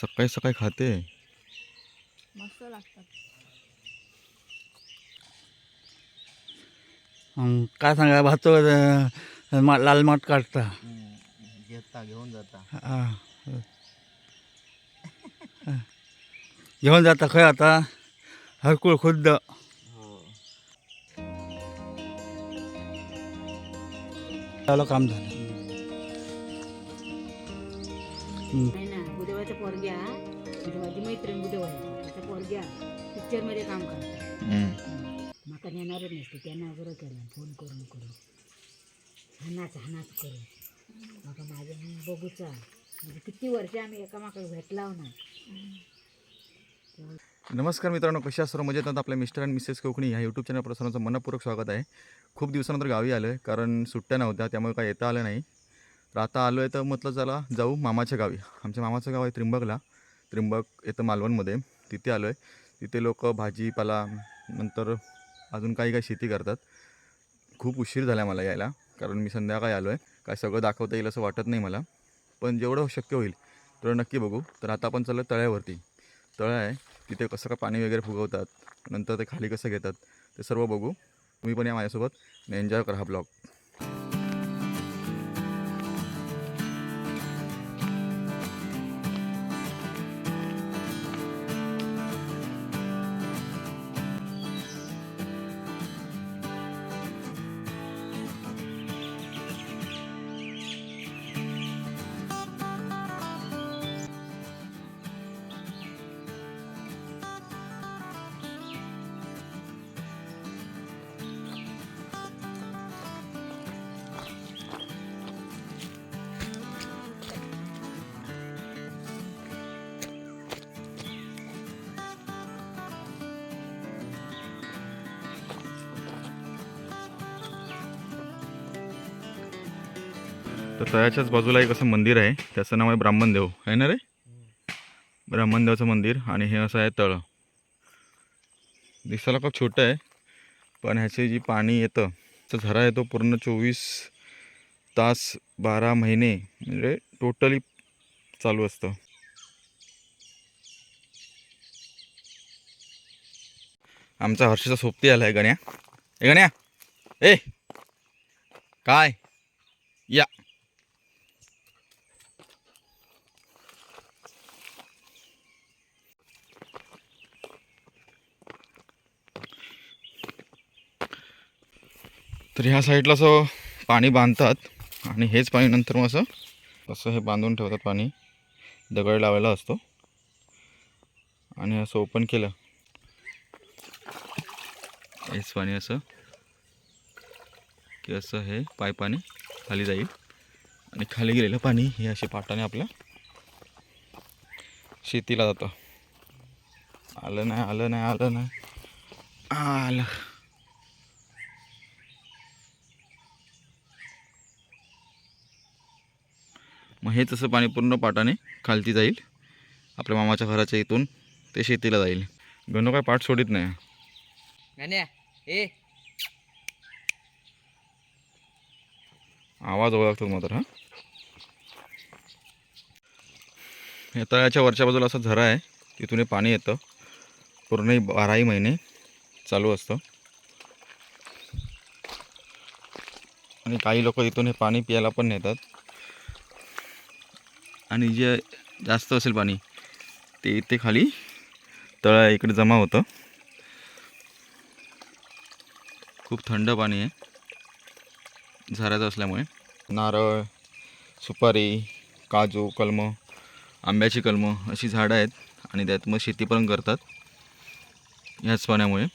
सकाळी सकाळी खाते. मस्त लागतात. काय सांगा भातो लाल माठ काढता घेऊन जाता. हा. घेऊन जाता खंय आता हरकुळ खुद्द त्याला काम झालं. नाही ना बुधवारच्या पोरग्या बुधवारची मैत्रीण बुधवार त्याच्या पोरग्या पिक्चरमध्ये काम करतात. माका नेणारच नसते त्यांना बरं केलं फोन करून हानाच करून माका माझं मी बघूचा म्हणजे किती वर्ष आम्ही एकामेकाला भेटलाव नाही. नमस्कार मित्रांनो, कशा सर्व मजेत आहात? आपल्या मिस्टर अँड मिसेस कोकणी ह्या यूट्यूब चॅनल सर्वांचं मनपूर्वक स्वागत आहे. खूप दिवसानंतर गावी आलो आहे, कारण सुट्ट्या नव्हत्या त्यामुळे काय येता आलं नाही. तर आता आलो आहे तर म्हटलं चला जाऊ मामाच्या गावी. आमच्या मामाचं गाव आहे त्रिंबक येतं मालवणमध्ये. तिथे आलो आहे. तिथे लोक भाजीपाला नंतर अजून काही शेती करतात. खूप उशीर झाला मला यायला, कारण मी संध्याकाळी आलो आहे. काय सगळं दाखवता येईल असं वाटत नाही मला, पण जेवढं शक्य होईल तेवढं नक्की बघू. तर आता आपण चाललो तळ्यावरती. तळं आहे तिथे कसं काय पाणी वगैरे फुगवतात, नंतर ते खाली कसं घेतात ते सर्व बघू. तुम्ही पण या माझ्यासोबत, एन्जॉय करा हा ब्लॉग. तर तळ्याच्याच बाजूला एक असं मंदिर आहे, त्याचं नाव आहे ब्राह्मणदेव आहे ना रे. ब्राह्मणदेवाचं मंदिर. आणि हे असं आहे तळं. दिसायला खूप छोटं आहे, पण ह्याचे जी पाणी येतं तर झरा येतो पूर्ण 24 तास 12 महिने म्हणजे टोटली चालू असतं. आमचा हर्षचा सोबती आला आहे गण्या. गण्या ए काय या. तर ह्या साईडला असं पाणी बांधतात आणि हेच पाणी नंतर मग असं हे बांधून ठेवतात. पाणी दगड लावायला असतो आणि असं ओपन केलं हेच पाणी असं की असं हे पाईपाने खाली जाईल आणि खाली गेलेलं पाणी हे असे पाटाने आपल्या शेतीला जातं. आलं नाही आलं. मग हेच असं पाणी पूर्ण पाटाने खालती जाईल आपल्या मामाच्या घराच्या इथून ते शेतीला जाईल. गणू काय पाठ सोडित नाही. आवाज ओळखतो मात्र. हा या तळ्याच्या वरच्या बाजूला असा झरा आहे, तिथून हे पाणी येतं. पूर्ण 12ही महिने चालू असतं आणि काही लोक इथून हे पाणी प्यायला पण नेतात. आणि जे जास्त असेल पाणी ते इथे खाली तळ्या इकडे जमा होतं. खूप थंड पाणी आहे झऱ्याचं असल्यामुळे. नारळ, सुपारी, काजू, कलमं, आंब्याची कलमं अशी झाडं आहेत आणि त्यात मग शेती पण करतात ह्याच पाण्यामुळे.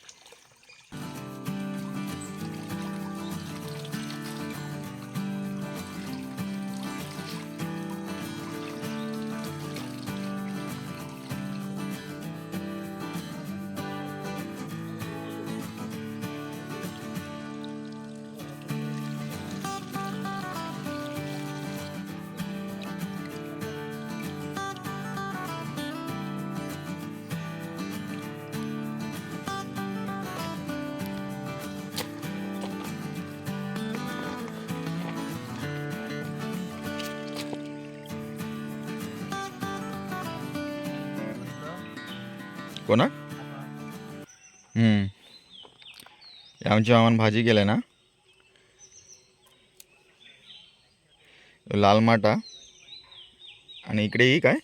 कोणाक हे आमच्या मामान भाजी केल्या ना लाल माटा आणि इकडे ही काय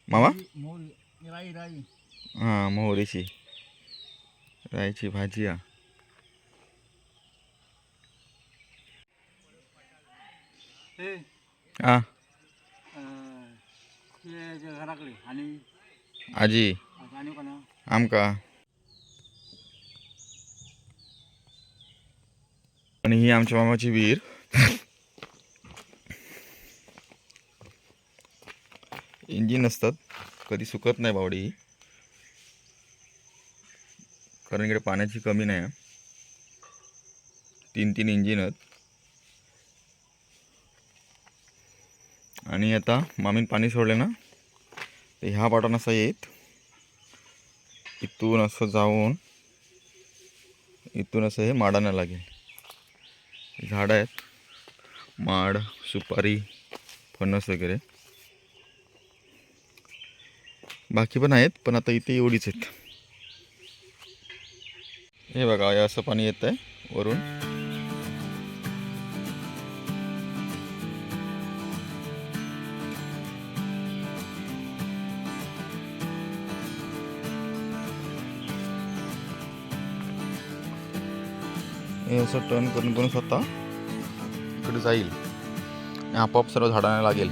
मामा राई राई हां मोहरीची राईची भाजी हा हे हां घराकडे आणि आजी आणि कोणा आमका आणि ही आमच्या मामाची विहीर इंजिन असतात कधी सुकत नाही बावडी ही कारण इकडे पाण्याची कमी नाही आहे 3 इंजिन आहेत आणि आता मामीन पाणी सोडले ना तर ह्या पाटानं असं येत इथून असं जाऊन इथून असं हे माडानं लागेल झाडं आहेत माड सुपारी फणस वगैरे बाकी पण आहेत पण आता इथे एवढीच आहेत हे बघा हे असं पाणी येत आहे वरून हे असं टर्न करून करून स्वतः इकडे जाईल आणि आपोआप सर्व झाडांना लागेल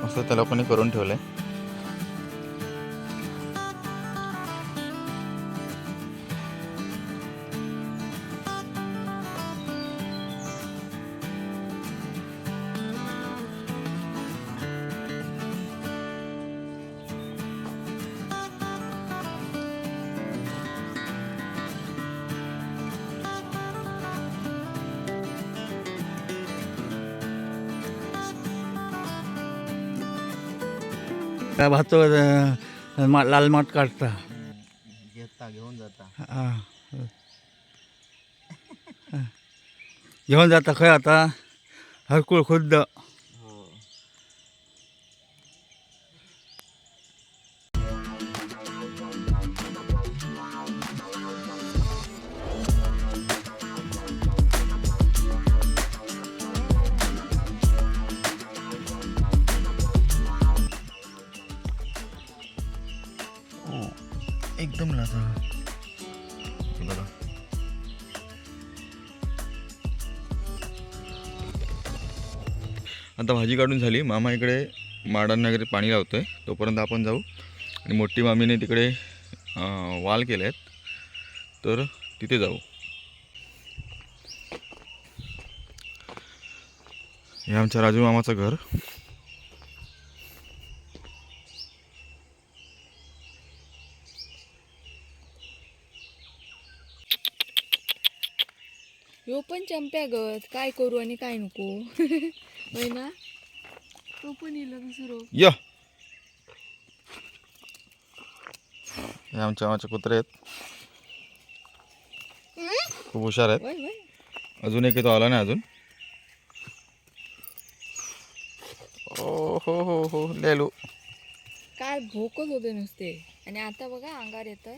असं त्याला पण करून ठेवलंय काय भातो लाल माठ काढता घेता घेऊन जाता हा. घेऊन जाता खंय आता हरकुळ खुद्द हो एकदम लाजा बघा आता भाजी काढून झाली मामा इकडे माडांना वगैरे पाणी लावतोय तोपर्यंत आपण जाऊ आणि मोठी मामीने तिकडे वाल केले आहेत तर तिथे जाऊ हे आमच्या राजू मामाचं घर ह्यो पण चंप्यागत काय करू आणि काय नको होय ना तो पण येईल दुसरं या हे आमच्या मामाचे कुत्रे आहेत खूप हुशार आहेत होय होय अजून एक तो आला नाही अजून ओ हो हो हो लेलू काय भोकच होते नुसते आणि आता बघा अंगार येतं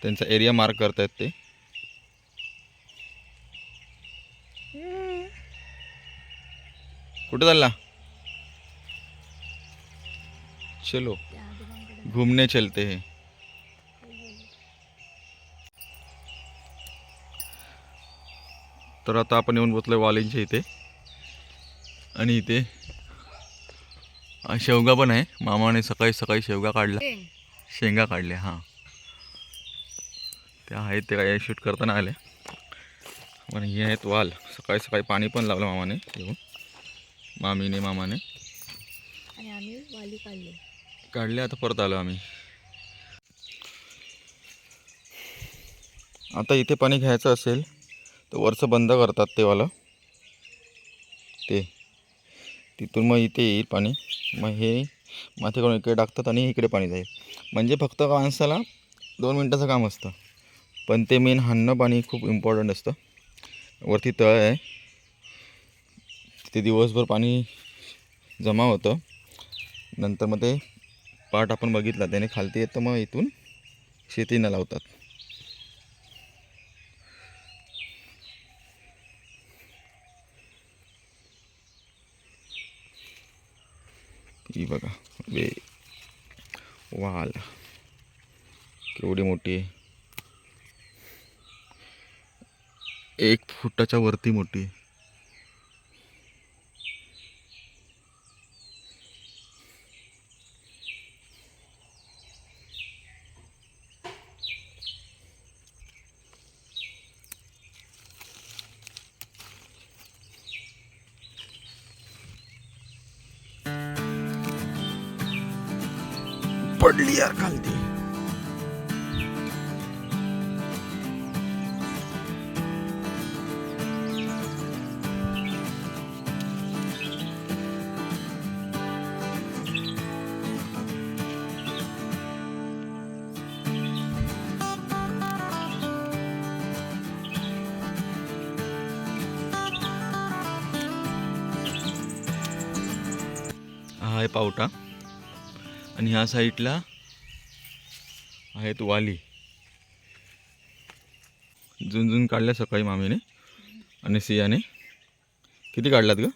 त्यांचा एरिया मार्क करतायत ते कुठे चालला चलो त्या आजोबांकडे घूमने चलते हैं तर आता आपण येऊन पोचलोय वालींच्या इथे आणि इथे शेवगा पण आहे मामाने सकाळी सकाळी शेवगा काढला शेंगा काढल्या हां त्या आहेत ते काय शूट करताना आले पण हे आहेत वाल सकाळी सकाळी पाणी पण लावलं मामाने येऊन मामीने मामाने आणि आम्ही वाली काढले आता परत आलो आम्ही आता इथे पाणी घ्यायचं असेल तर वरचं बंद करतात ते वालं ते तिथून मग इथे येईल पाणी मग हे माथेकडून इकडे टाकतात आणि इकडे पाणी जाईल म्हणजे फक्त माणसाला 2 मिनटाचं काम असतं पण ते मेन हाणणं पाणी खूप इम्पॉर्टंट असतं वरती तळ आहे ते दिवसभर पाणी जमा होतं. नंतर मग ते पाट आपण बघितला त्याने खालती येतं, मग इथून शेतीनं लावतात. ही बघा वाल केवढी मोठी आहे, 1 फुटाच्या वरती मोठी आहे. पडली यार खालती. हा आहे पावटा आणि ह्या साईडला आहेत वाली. झुंझुन काढल्या सकाळी मामीने आणि सियाने. किती काढल्यात ग?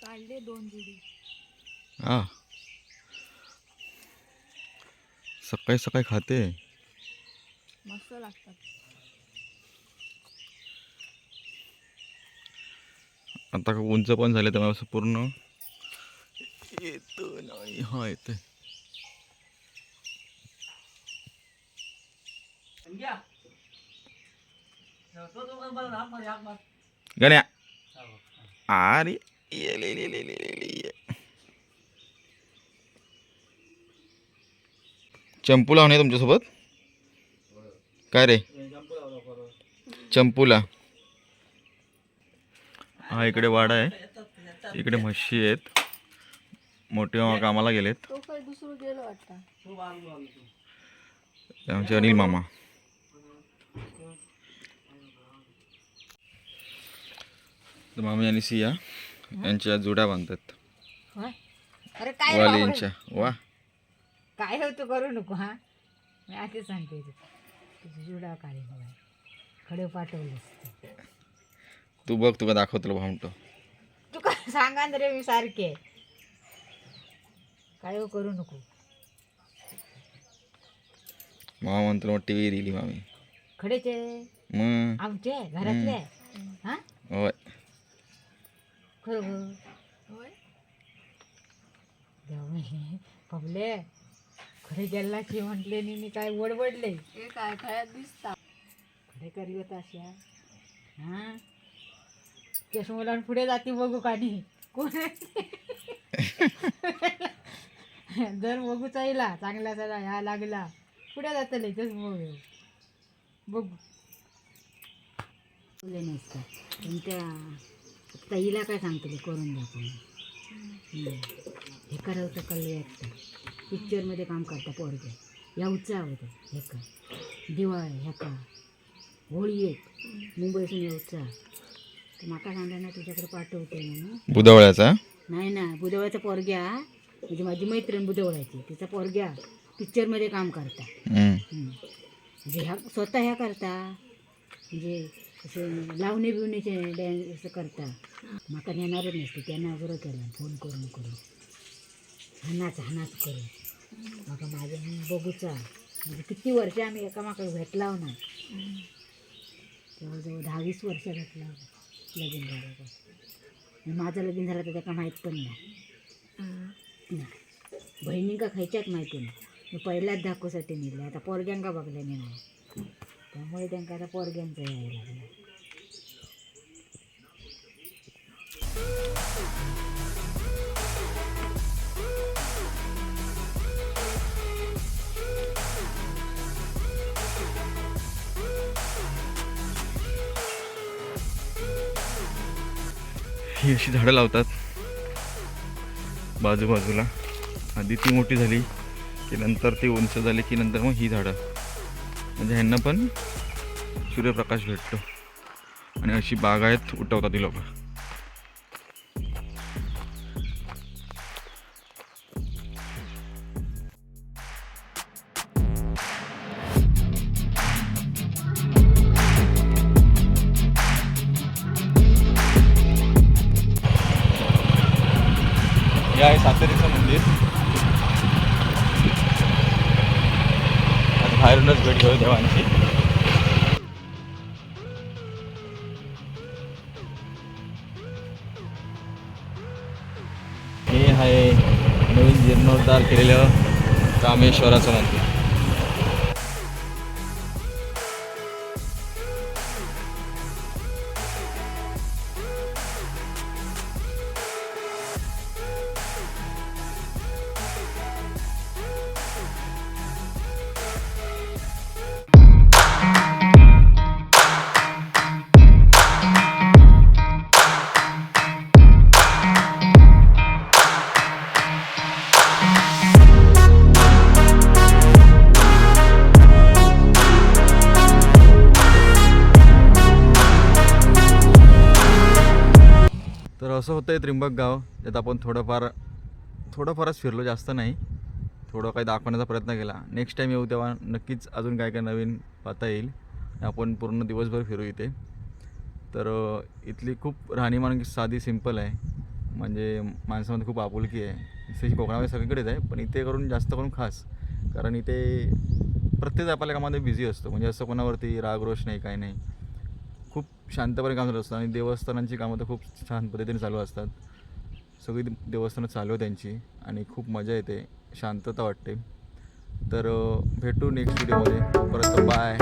काढले 2 जुडी. हा सकाळी सकाळी खाते. मस्त लागतात. आता उंच पण झाले त्यामुळे असं पूर्ण येतं नाही. हा येते. गण्या अरे ये. चंपूला होणे तुमच्यासोबत काय रे? चंपूला. हा इकडे वाडा आहे, इकडे म्हशी आहेत. मोठे मामा कामाला गेलेत. तो काही दुसरं गेलो वाटतं. आमचे अनिल मामा. तर मामी आणि सिया यांच्या जुड्या बांधतात होय? अरे काय वालींच्या. वा काय होतं करू नको. हा मी आधी सांगते तुझी जुडा काढे बघा. खडे पाठवलेस तू बघ, तुला दाखवतो भामटो. तू काय सांगा ना रे, मी सारखे काय हो करू नको. मामा म्हणतो मग टीव्ही दिली मामी. खडेचे मग आमचे घरातले. हा होय खरं होय. पबले खडे गेला की म्हटले मी काय वडवडले. हे काय खळ्यात दिसता. खडे करी होता अशा. हा केस मुलांना पुढे जाते बघू काढी कोण जर बघू चाईला चांगला चला ह्या लागला पुढे जातले तेच बघू बघू नसतात. पण त्या ताईला काय सांगतले करून दाखवून. हे करावं कळलं एकटा पिक्चरमध्ये काम करता पोरगे या उत्साह होतं. हे का दिवाळी ह्या का होळी एक मुंबईसून या उत्साह. तर माका सांगा ना तुझ्याकडे पाठवते म्हणून. बुधवळ्याचा नाही ना बुधवाळ्याचा पोरग्या म्हणजे माझी मैत्रीण बुधवाळ्याची तिचा पोरग्या पिक्चरमध्ये काम करता. म्हणजे ह्या स्वतः ह्या करता म्हणजे असं लावणे बिवणेचे डॅन्स असं करता. माका नेणारच नसते त्यांना बरं केलं फोन करून हानाच करून माका माझ्या बघूचा म्हणजे किती वर्ष आम्ही एकामेकाला भेटलाव ना. जवळजवळ 10-20 वर्ष भेटला लगीन झालं का. माझं लगीन झालं तर त्याला माहीत पण नाही. बहिणींका खायच्यात माहिती नाही. मी पहिल्याच दाखवसाठी नेले. आता पोरग्यांका बघल्याने नाही त्यामुळे त्यांना आता पोरग्यांचं यायला लागलं. ही अशी झाडं लावतात बाजूबाजूला. आधी ती मोठी झाली की नंतर ती उंच झाली की नंतर मग ही झाडं, म्हणजे ह्यांना पण सूर्यप्रकाश भेटतो आणि अशी बागायत उठवतात ती लोक. हे आहे सातेरीचं मंदिर. आज बाहेरूनच भेट घेऊ देवांची. हे आहे नवीन जीर्णोद्धार केलेलं रामेश्वराचं मंदिर. तर असं होतं आहे त्रिंबक गाव, ज्यात आपण थोडंफारच फिरलो, जास्त नाही. थोडं काही दाखवण्याचा प्रयत्न केला. नेक्स्ट टाईम येऊ तेव्हा नक्कीच अजून काय काय नवीन पाहता येईल. आपण पूर्ण दिवसभर फिरू इथे. तर इथली खूप राहणीमान साधी सिंपल आहे. म्हणजे माणसामध्ये खूप आपुलकी आहे. जशी कोकणामध्ये सगळीकडेच आहे, पण इथे जास्त करून खास. कारण इथे प्रत्येक आपल्या कामामध्ये बिझी असतो. म्हणजे असं कोणावरती रागरोष नाही, काही नाही. खूप शांतपणे काम चालू असतं. आणि देवस्थानांची कामं तर खूप छान पद्धतीने चालू असतात. सगळी देवस्थानं चालू आहे त्यांची आणि खूप मजा येते, शांतता वाटते. तर भेटू नेक्स्ट व्हिडिओमध्ये. तोपर्यंत बाय.